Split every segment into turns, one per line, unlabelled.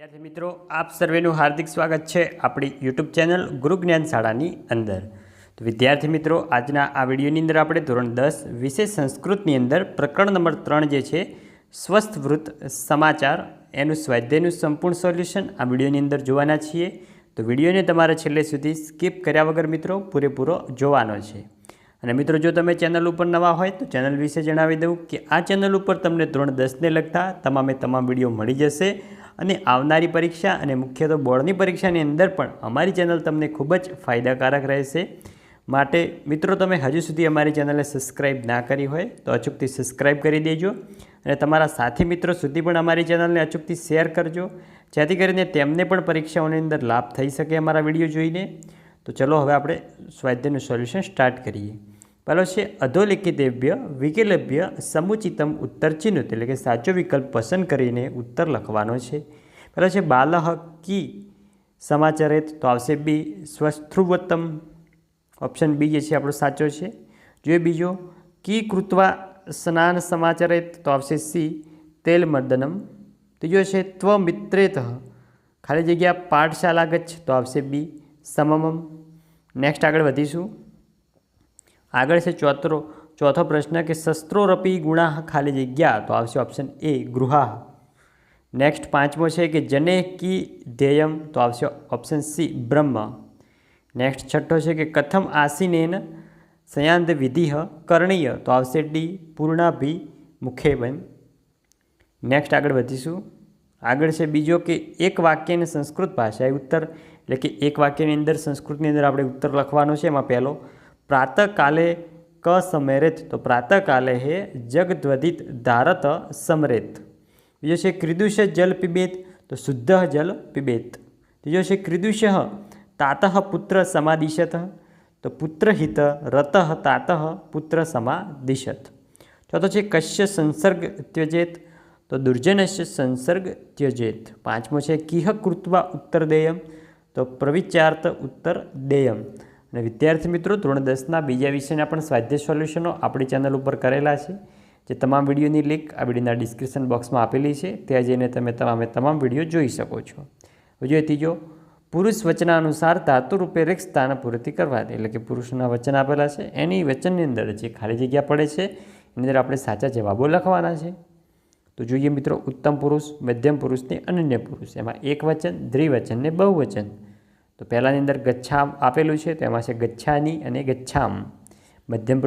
विद्यार्थी मित्रों आप सर्वेनु हार्दिक स्वागत है अपनी यूट्यूब चैनल गुरु ज्ञान शाळानी अंदर। तो विद्यार्थी मित्रों आजना आ विडियोनी अंदर आपणे धोरण 10 विषय संस्कृतनी अंदर प्रकरण नंबर 3 जे छे स्वस्थ वृत्त समाचार एनु स्वाध्यायनु संपूर्ण सोल्यूशन आ विडियोनी अंदर जोवाना छीए। तो विडियोने तमारे छेल्ले सुधी स्कीप कर्या वगर मित्रों पूरेपूरो जोवानो छे। અને મિત્રો જો તમે ચેનલ ઉપર નવા હોય તો ચેનલ વિશે જણાવી દઉં કે આ ચેનલ ઉપર તમને ધોરણ 10ને લગતા તમામ વિડીયો મળી જશે અને આવનારી પરીક્ષા અને મુખ્ય તો બોર્ડની પરીક્ષાની અંદર પણ અમારી ચેનલ તમને ખૂબ જ ફાયદાકારક રહેશે। માટે મિત્રો તમે હજુ સુધી અમારી ચેનલને સબસ્ક્રાઇબ ના કરી હોય તો અચૂકથી સબસ્ક્રાઇબ કરી દેજો અને તમારા સાથી મિત્રો સુધી પણ અમારી ચેનલને અચૂકથી શેર કરજો જેથી કરીને તેમને પણ પરીક્ષાઓની અંદર લાભ થઈ શકે અમારા વિડીયો જોઈને। तो चलो हवे आपणे स्वाध्यायનું सोल्यूशन स्टार्ट करिए। पहलो छे अधोलिखितेभ्य विकल्प्य समुचितम उत्तर चिन्हित एटले के साचो विकल्प पसंद करीने उत्तर लखवानो छे। पहलो छे बालः की समाचारित तो आवशे बी स्वस्थ्रुवतम ऑप्शन बी जे छे आपणो साचो छे। जो बीजो की कृत्वा स्नान समाचारित तो आवशे सी तेलमर्दनम। तीजो छे त्वमित्रेतः खाली जग्या पाठशाला गच्छ तो आवशे बी सममम। नेक्स्ट आगे वधीशू आगे से चौथो प्रश्न कि शस्त्रोरपी गुणा खाली जग्या तो आवशे ऑप्शन ए गृहा। नेक्स्ट पांचमो है कि जने की ध्येयम तो आवशे ऑप्शन सी ब्रह्म। नेक्स्ट छठो है कि कथम आसीनेन संयान्त विधि करणीय तो आवशे डी पूर्णाभि मुखेबन। नेक्स्ट आगे वधीशू आगे से बीजो कि एक वाक्य ने संस्कृत भाषा उत्तर एटले कि एक वाक्य अंदर संस्कृत अंदर आपणे उत्तर लखवानो छे। एमां पहेलो प्रातः काले क समेरेत तो प्रातः काले है जगद्वदित धारत समरेत। बीजो छे क्रीदुष जल पिबेत तो शुद्ध जल पिबेत। तीजो छे क्रीदुष तातः पुत्र समादिशत तो पुत्रहित रतः तातः पुत्र समादिशत। चौथो छे कस्य संसर्ग त्यजेत तो दुर्जनस्य संसर्ग त्यजेत। पांचमो है किह कृत्वा उत्तर देयम तो प्रविचार्थ उत्तर देयम। અને વિદ્યાર્થી મિત્રો ધોરણ 10ના બીજા વિષયના પણ સ્વાધ્યાય સોલ્યુશનો આપણી ચેનલ ઉપર કરેલા છે જે તમામ વિડીયોની લિંક આ વિડીયોના ડિસ્ક્રિપ્શન બોક્સમાં આપેલી છે ત્યાં જઈને તમે તમામ વિડીયો જોઈ શકો છો। હવે ત્રીજો પુરુષ વચનાનુસાર ધાતુ રૂપે રિક્ત સ્થાન પૂર્તિ કરવા એટલે કે પુરુષના વચન આપેલા છે એની વચનની અંદર જે ખાલી જગ્યા પડે છે એની અંદર આપણે સાચા જવાબો લખવાના છે। तो જોઈએ મિત્રો उत्तम पुरुष मध्यम पुरुष ने अनन्य पुरुष एमां एक वचन द्विवचन ने बहुवचन। तो पहलानी अंदर गच्छा आपेलू है तो एमां छे गच्छानी अने गच्छाम। मध्यम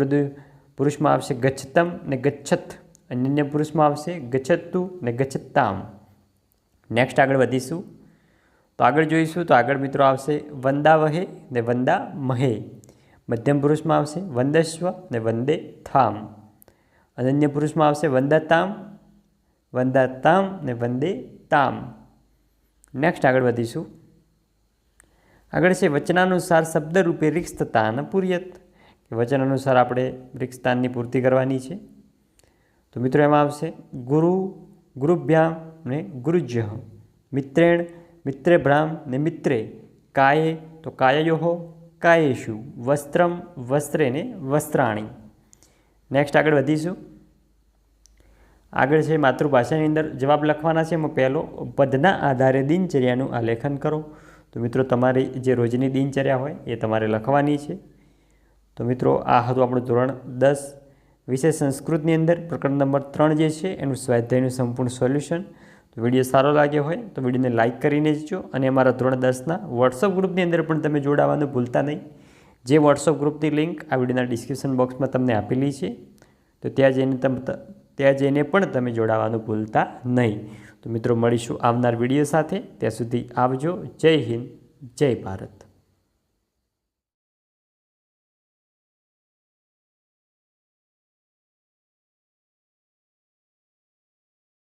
पुरुष में आवशे गच्छतम ने गच्छत। अनन्य पुरुष में आवशे गच्छतु ने गच्छताम। नेक्स्ट आगे वधीशू तो आगे जोईशू तो आगे मित्रों आवशे वंदावहे ने वंदामहे। मध्यम पुरुष में आवशे वंदस्व ने वंदे थाम। अनन्य पुरुष में आवशे वंदताम वंदाताम ने वंदे ताम। नेक्स्ट आगे वधीशू आगे से वचनानुसार शब्द रूपे रिक्तस्थान पूर्यत वचनानुसार आपणे रिक्तस्थान की पूर्ति करवानी है। तो मित्रों एमां आवशे गुरु गुरुभ्याम ने गुरुज्य। मित्रेण मित्रेभ्याम ने मित्रे। काये तो काययोः कायेषु। वस्त्रम वस्त्रे ने वस्त्राणि। नेक्स्ट आगे वधीशू आगे से मातृभाषा अंदर जवाब लखवाना है। पहलो पदना आधारे दिनचर्यानु आलेखन करो। तो मित्रों तमारी जे रोजनी दिनचर्या होय ए तमारे लखवानी है। तो मित्रों आ हतुं आपणुं धोरण 10 विषय संस्कृतनी अंदर प्रकरण नंबर 3 जे छे एनुं स्वाध्यायनुं संपूर्ण सोल्यूशन। तो विडियो सारो लाग्यो होय तो विडियोने लाइक करीने जजो अने अमारा धोरण 10 वॉट्सअप ग्रुपनी अंदर पण तमे जोडावानुं भूलता नहीं। जे वॉट्सअप ग्रुपनी लिंक आ विडियोना डिस्क्रिप्शन बॉक्स में तमने आपेली है तो ત્યાં જઈને પણ તમે જોડાવાનું ભૂલતા નહીં। તો મિત્રો મળીશું આવનાર વિડીયો સાથે, ત્યાં સુધી આવજો। જય હિન્દ, જય ભારત।